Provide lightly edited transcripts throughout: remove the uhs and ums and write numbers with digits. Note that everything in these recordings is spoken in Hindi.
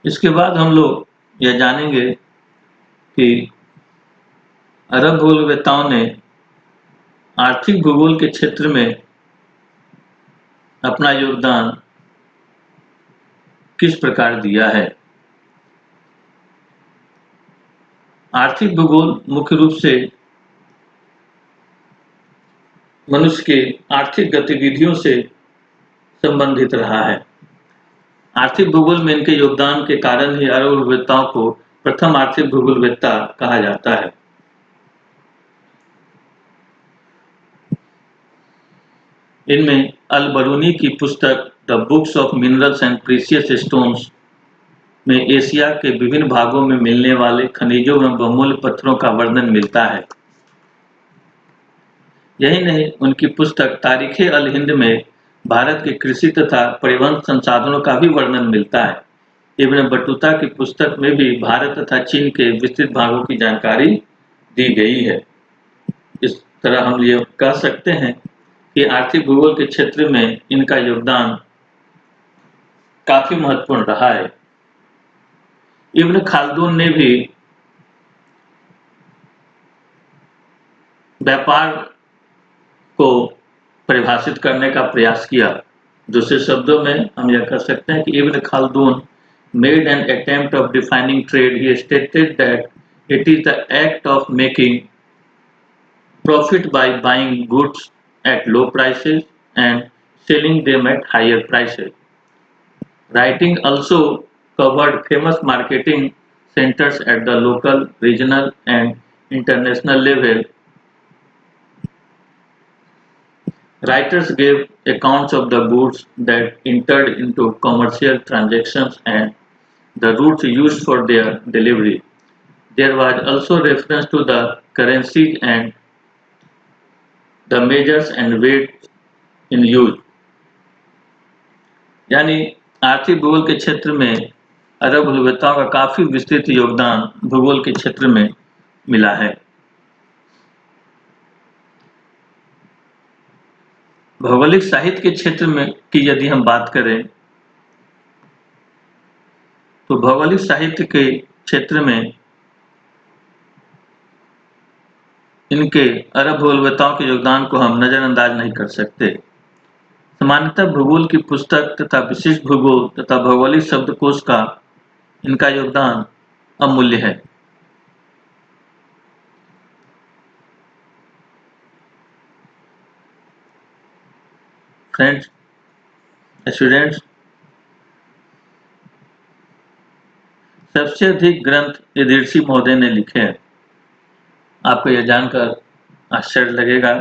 इसके बाद हम लोग यह जानेंगे कि अरब भूगोलवेत्ताओं ने आर्थिक भूगोल के क्षेत्र में अपना योगदान किस प्रकार दिया है। आर्थिक भूगोल मुख्य रूप से मनुष्य के आर्थिक गतिविधियों से संबंधित रहा है। आर्थिक भूगोल में इनके योगदान के कारण ही अरब भूगोलवेत्ताओं को प्रथम आर्थिक भूगोलवेत्ता कहा जाता है। इनमें अल-बरूनी की पुस्तक the books of minerals and precious stones में एशिया के विभिन्न भागों में मिलने वाले खनिजों एवं बहुमूल्य पत्थरों का वर्णन मिलता है। यही नहीं, उनकी पुस्तक तारीख़ अल हिंद में भारत के कृषि तथा परिवहन संसाधनों का भी वर्णन मिलता है। इब्न बतूता की पुस्तक में भी भारत तथा चीन के विस्तृत भागों की जानकारी दी गई है। इस तरह हम ये कह सकते हैं कि आर्थिक भूगोल के क्षेत्र में इनका योगदान काफ़ी महत्वपूर्ण रहा है। इब्न खाल्दून ने भी व्यापार को परिभाषित करने का प्रयास किया। दूसरे शब्दों में हम यह कह सकते हैं कि इब्न खाल्दून made an attempt of defining trade. He stated that it is the act of making profit by buying goods at low prices and selling them at higher prices. Writing also covered famous marketing centers at the local, regional and international level. Writers gave accounts of the goods that entered into commercial transactions and the routes used for their delivery. There was also reference to the currencies and the measures and weights in use. यानी आर्थिक भूगोल के क्षेत्र में अरब भूगोलवेत्ताओं का काफ़ी विस्तृत योगदान भूगोल के क्षेत्र में मिला है। भौगोलिक साहित्य के क्षेत्र में की यदि हम बात करें तो भौगोलिक साहित्य के क्षेत्र में इनके अरब भूगोलवेत्ताओं के योगदान को हम नज़रअंदाज नहीं कर सकते। सामान्यतः भूगोल की पुस्तक तथा विशिष्ट भूगोल तथा भौगोलिक शब्दकोश का इनका योगदान अमूल्य है। फ्रेंड्स, स्टूडेंट्स, सबसे अधिक ग्रंथ यदीर्षि महोदय ने लिखे हैं। आपको यह जानकर आश्चर्य लगेगा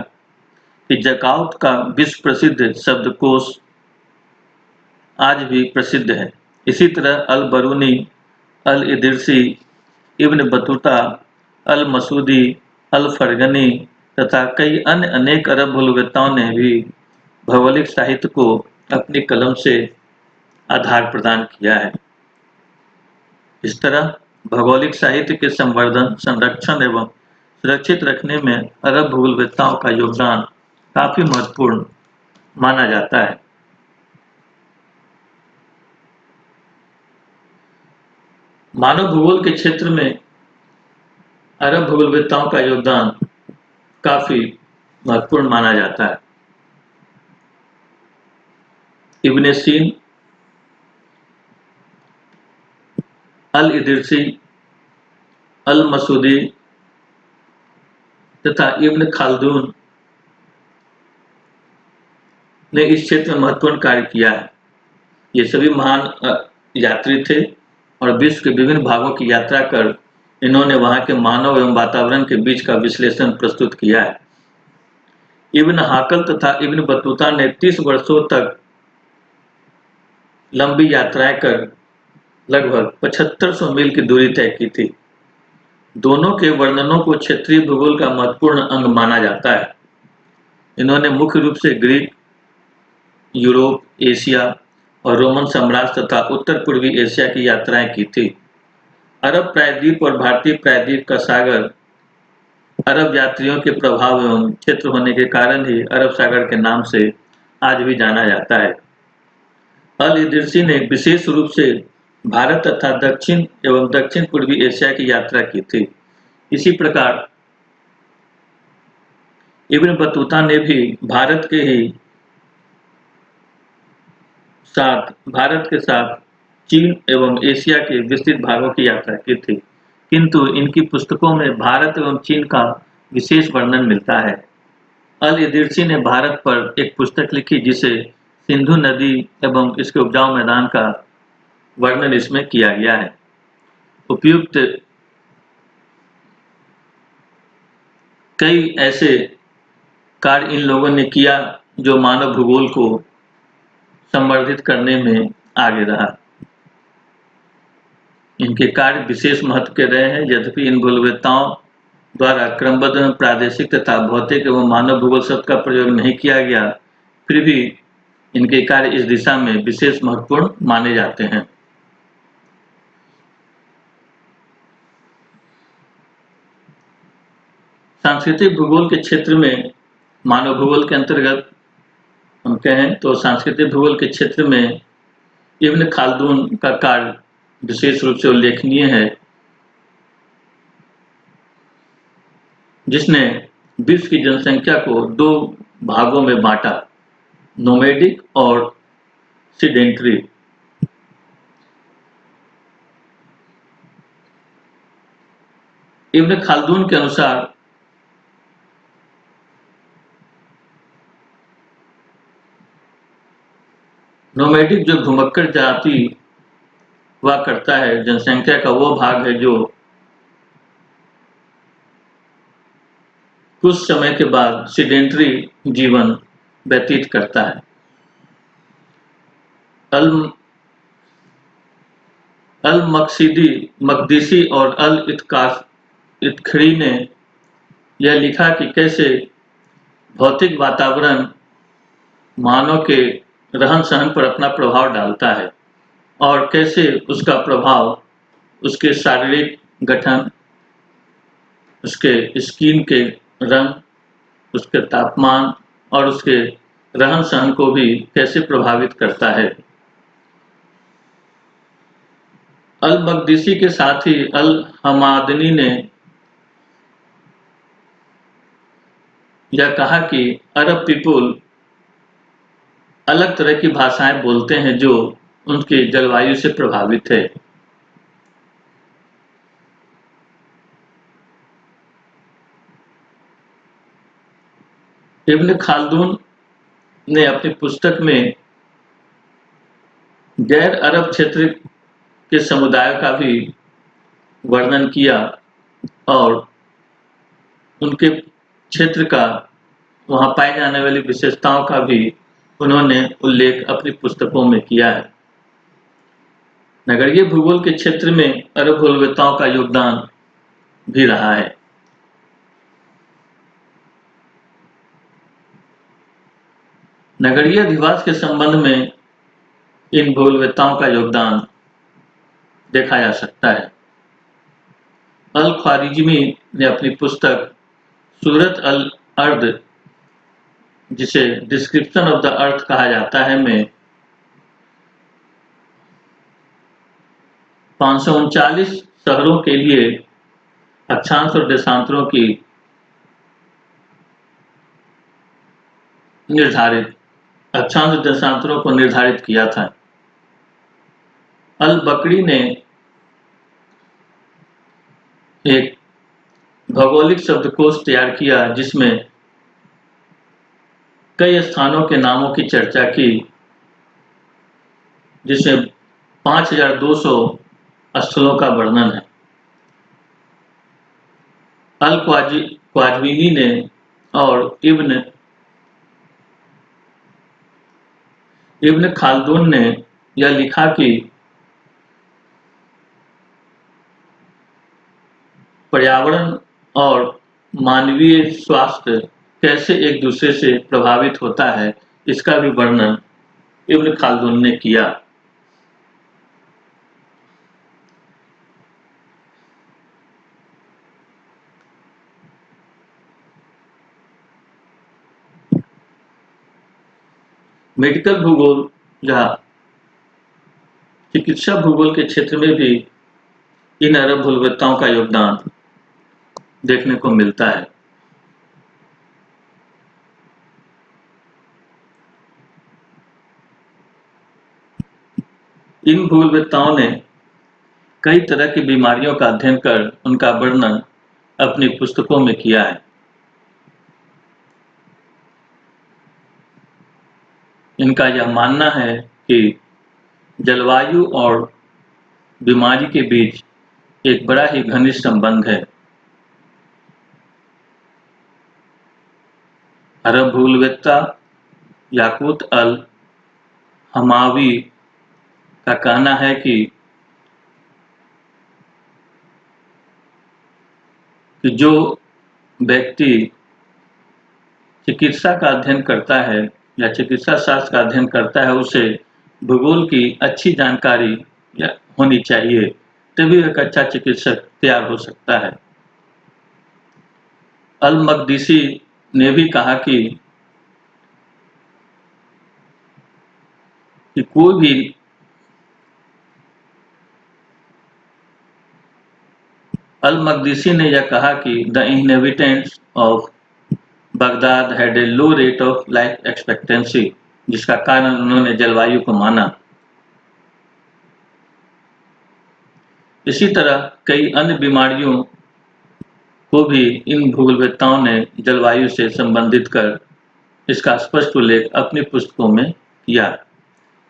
कि जकाउत का विश्व प्रसिद्ध शब्दकोश आज भी प्रसिद्ध है। इसी तरह अल बरूनी, अल इदरिसी, इब्न बतूता, अल मसूदी, अल फरगनी तथा कई अन्य अनेक अरब भूगोलवेत्ताओं ने भी भौगोलिक साहित्य को अपनी कलम से आधार प्रदान किया है। इस तरह भौगोलिक साहित्य के संवर्धन, संरक्षण एवं सुरक्षित रखने में अरब भूगोलवेत्ताओं का योगदान काफ़ी महत्वपूर्ण माना जाता है। मानव भूगोल के क्षेत्र में अरब भूगोलवेत्ताओं का योगदान काफ़ी महत्वपूर्ण माना जाता है। इब्न सीन, अल इदरिसी, अल मसूदी तथा इब्न खाल्दून ने इस क्षेत्र में महत्वपूर्ण कार्य किया है। ये सभी महान यात्री थे और विश्व के विभिन्न भागों की यात्रा कर इन्होंने वहां के मानव एवं वातावरण के बीच का विश्लेषण प्रस्तुत किया है। इब्न हाकल तथा इब्न बतूता ने 30 वर्षों तक लंबी यात्राएं कर लगभग 7500 मील की दूरी तय की थी। दोनों के वर्णनों को क्षेत्रीय भूगोल का महत्वपूर्ण अंग माना जाता है। इन्होंने मुख्य रूप से ग्रीक, यूरोप, एशिया और रोमन साम्राज्य तथा उत्तर पूर्वी एशिया की यात्राएं की थी। अरब प्रायद्वीप और भारतीय प्रायद्वीप का सागर अरब यात्रियों के प्रभाव एवं क्षेत्र होने के कारण ही अरब सागर के नाम से आज भी जाना जाता है। अल इदरिसी ने विशेष रूप से भारत तथा दक्षिण एवं दक्षिण पूर्वी एशिया की यात्रा की थी। इसी प्रकार इब्न बतूता ने भी भारत के साथ चीन एवं एशिया के विस्तृत भागों की यात्रा की थी, किंतु इनकी पुस्तकों में भारत एवं चीन का विशेष वर्णन मिलता है। अल इदरिसी ने भारत पर एक पुस्तक लिखी जिसे सिंधु नदी एवं इसके उपजाऊ मैदान का वर्णन इसमें किया गया है। उपयुक्त कई ऐसे कार्य इन लोगों ने किया जो मानव भूगोल को संवर्धित करने में आगे रहा। इनके कार्य विशेष महत्व के रहे हैं, यद्यपि इन भूलवेत्ताओं द्वारा क्रमबद्ध में प्रादेशिक तथा भौतिक एवं मानव भूगोल शब्द का प्रयोग नहीं किया गया, फिर भी इनके कार्य इस दिशा में विशेष महत्वपूर्ण माने जाते हैं। सांस्कृतिक भूगोल के क्षेत्र में मानव भूगोल के अंतर्गत हम कहें तो सांस्कृतिक भूगोल के क्षेत्र में इब्न खाल्दून का कार्य विशेष रूप से उल्लेखनीय है, जिसने विश्व की जनसंख्या को दो भागों में बांटा, नोमैडिक और सीडेंटरी। इब्न खाल्दून के अनुसार नोमैडिक जो घुमक्कड़ जाति हुआ करता है, जनसंख्या का वो भाग है जो कुछ समय के बाद सीडेंटरी जीवन व्यतीत करता है। अल अल मकदीसी और अल इत्खरी ने यह लिखा कि कैसे भौतिक वातावरण मानव के रहन सहन पर अपना प्रभाव डालता है और कैसे उसका प्रभाव उसके शारीरिक गठन, उसके स्किन के रंग, उसके तापमान और उसके रहन सहन को भी कैसे प्रभावित करता है। अल मकदीसी के साथ ही अल हमादनी ने यह कहा कि अरब पीपुल अलग तरह की भाषाएं बोलते हैं जो उनकी जलवायु से प्रभावित है। इब्न खाल्दून ने अपनी पुस्तक में गैर अरब क्षेत्र के समुदायों का भी वर्णन किया और उनके क्षेत्र का, वहां पाई जाने वाली विशेषताओं का भी उन्होंने उल्लेख अपनी पुस्तकों में किया है। नगरीय भूगोल के क्षेत्र में अरब भूगोलवेत्ताओं का योगदान भी रहा है। नगरीय अधिवास के संबंध में इन भूगोलवेत्ताओं का योगदान देखा जा सकता है। अल ख्वारिज़मी ने अपनी पुस्तक सूरत अल अर्द, जिसे डिस्क्रिप्शन ऑफ द अर्थ कहा जाता है, में 539 शहरों के लिए अक्षांश और देशांतरों की अक्षांश और देशांतरों को निर्धारित किया था। अल बकरी ने एक भौगोलिक शब्दकोश तैयार किया जिसमें कई स्थानों के नामों की चर्चा की, जिसमें 5200 स्थलों का वर्णन है। अल ख्वारिज़मी ने और इब्न खाल्दून ने यह लिखा कि पर्यावरण और मानवीय स्वास्थ्य कैसे एक दूसरे से प्रभावित होता है, इसका भी वर्णन इब्न खाल्दून ने किया। मेडिकल भूगोल या चिकित्सा भूगोल के क्षेत्र में भी इन अरब भूलवक्ताओं का योगदान देखने को मिलता है। इन भूलवक्ताओं ने कई तरह की बीमारियों का अध्ययन कर उनका वर्णन अपनी पुस्तकों में किया है। इनका यह मानना है कि जलवायु और बीमारी के बीच एक बड़ा ही घनिष्ठ संबंध है। अरब भूलवक्ता याकूत अल हमावी का कहना है कि जो व्यक्ति चिकित्सा का अध्ययन करता है या चिकित्सा शास्त्र का अध्ययन करता है, उसे भूगोल की अच्छी जानकारी होनी चाहिए, तभी एक अच्छा चिकित्सक तैयार हो सकता है। अल मकदीसी ने भी कहा कि कोई भी अल मकदीसी ने यह कहा कि the inhabitants of Baghdad had a low rate of life expectancy, जिसका कारण उन्होंने जलवायु को माना। इसी तरह कई अन्य बीमारियों को भी इन भूगोलवेत्ताओं ने जलवायु से संबंधित कर इसका स्पष्ट उल्लेख अपनी पुस्तकों में किया।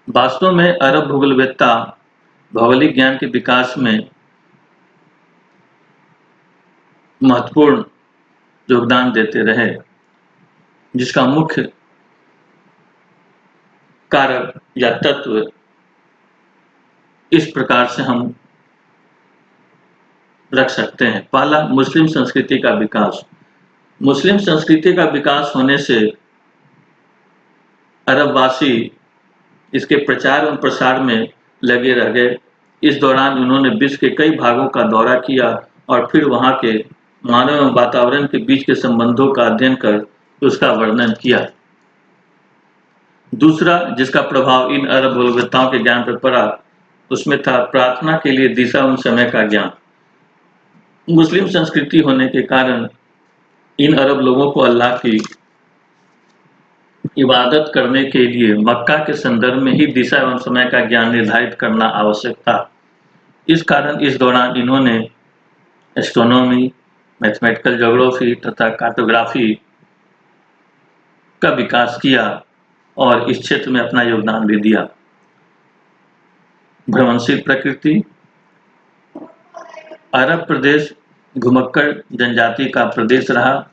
वास्तव में अरब भूगोलवेत्ता भौगोलिक ज्ञान के विकास में महत्वपूर्ण योगदान देते रहे, जिसका मुख्य कारक या तत्व इस प्रकार से हम रख सकते हैं। पहला, मुस्लिम संस्कृति का विकास। मुस्लिम संस्कृति का विकास होने से अरबवासी इसके प्रचार और प्रसार में लगे रह गए। इस दौरान उन्होंने विश्व के कई भागों का दौरा किया और फिर वहां के मानव एवं वातावरण के बीच के संबंधों का अध्ययन कर उसका वर्णन किया। दूसरा, जिसका प्रभाव इन अरब भूगोलवेत्ताओं के ज्ञान पर पड़ा, उसमें था प्रार्थना के लिए दिशा एवं समय का ज्ञान। मुस्लिम संस्कृति होने के कारण इन अरब लोगों को अल्लाह की इबादत करने के लिए मक्का के संदर्भ में ही दिशा एवं समय का ज्ञान निर्धारित करना आवश्यक था। इस कारण इस दौरान इन्होंने एस्ट्रोनॉमी, मैथमेटिकल ज्योग्राफी तथा कार्टोग्राफी का विकास किया और इस क्षेत्र में अपना योगदान भी दिया। भ्रमणशील प्रकृति। अरब प्रदेश घुमक्कड़ जनजाति का प्रदेश रहा,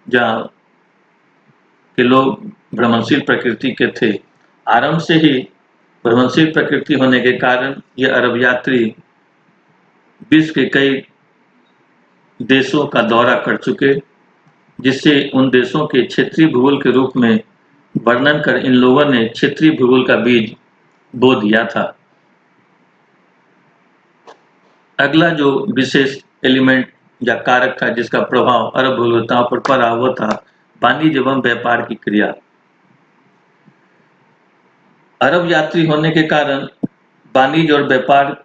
जहाँ के लोग भ्रमणशील प्रकृति के थे। आरंभ से ही भ्रमणशील प्रकृति होने के कारण ये अरब यात्री विश्व के कई देशों का दौरा कर चुके, जिससे उन देशों के क्षेत्रीय भूगोल के रूप में वर्णन कर इन लोगों ने क्षेत्रीय भूगोल का बीज बो दिया था। अगला जो विशेष एलिमेंट या कारक था जिसका प्रभाव अरब भूगोलवेत्ताओं पर पड़ा, वो था वाणिज्य एवं व्यापार की क्रिया। अरब यात्री होने के कारण वाणिज्य और व्यापार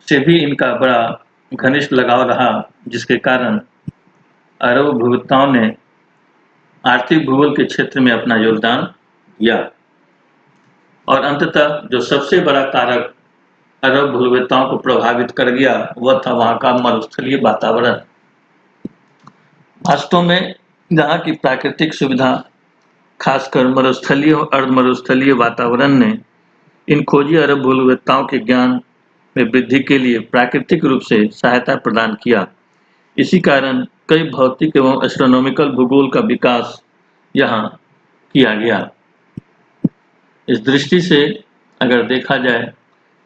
से भी इनका बड़ा घनिष्ठ लगाव रहा, जिसके कारण अरब भूगोलवेत्ताओं ने आर्थिक भूगोल के क्षेत्र में अपना योगदान दिया। और अंततः जो सबसे बड़ा कारक अरब भूगोलवेत्ताओं को प्रभावित कर गया, वह था वहां का मरुस्थलीय वातावरण। वास्तव में जहाँ की प्राकृतिक सुविधा, खासकर मरुस्थलीय और अर्धमरुस्थलीय वातावरण ने इन खोजी अरब भूगोलवेत्ताओं के ज्ञान में वृद्धि के लिए प्राकृतिक रूप से सहायता प्रदान किया। इसी कारण कई भौतिक एवं एस्ट्रोनॉमिकल भूगोल का विकास यहाँ किया गया। इस दृष्टि से अगर देखा जाए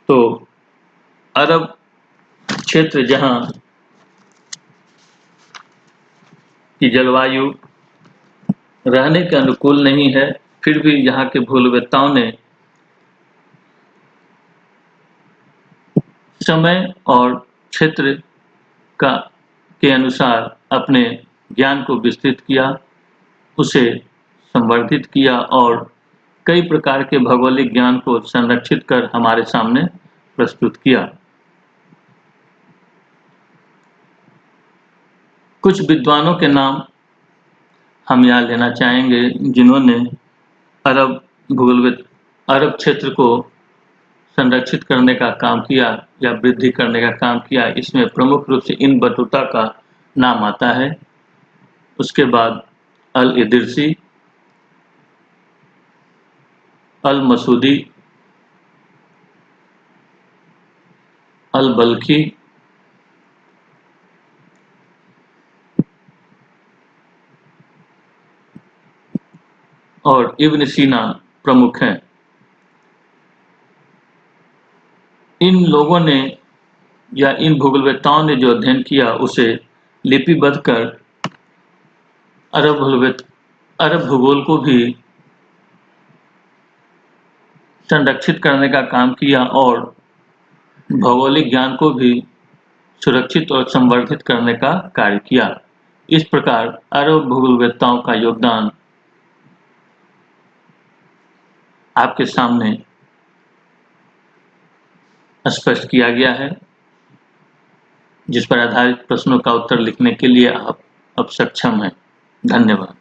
तो अरब क्षेत्र जहाँ की जलवायु रहने के अनुकूल नहीं है, फिर भी यहाँ के भूगोलवेत्ताओं ने समय और क्षेत्र के अनुसार अपने ज्ञान को विस्तृत किया, उसे संवर्धित किया और कई प्रकार के भौगोलिक ज्ञान को संरक्षित कर हमारे सामने प्रस्तुत किया। कुछ विद्वानों के नाम हम यहाँ लेना चाहेंगे जिन्होंने अरब क्षेत्र को संरक्षित करने का काम किया या वृद्धि करने का काम किया। इसमें प्रमुख रूप से इब्न बतूता का नाम आता है। उसके बाद अल इदरिसी, अल मसूदी, अल बल्खी, और इब्न सीना प्रमुख हैं। इन लोगों ने या इन भूगोलवेत्ताओं ने जो अध्ययन किया उसे लिपिबद्ध कर अरब भूगोल को भी संरक्षित करने का काम किया और भौगोलिक ज्ञान को भी सुरक्षित और संवर्धित करने का कार्य किया। इस प्रकार अरब भूगोलवेत्ताओं का योगदान आपके सामने स्पष्ट किया गया है, जिस पर आधारित प्रश्नों का उत्तर लिखने के लिए आप अब सक्षम हैं। धन्यवाद।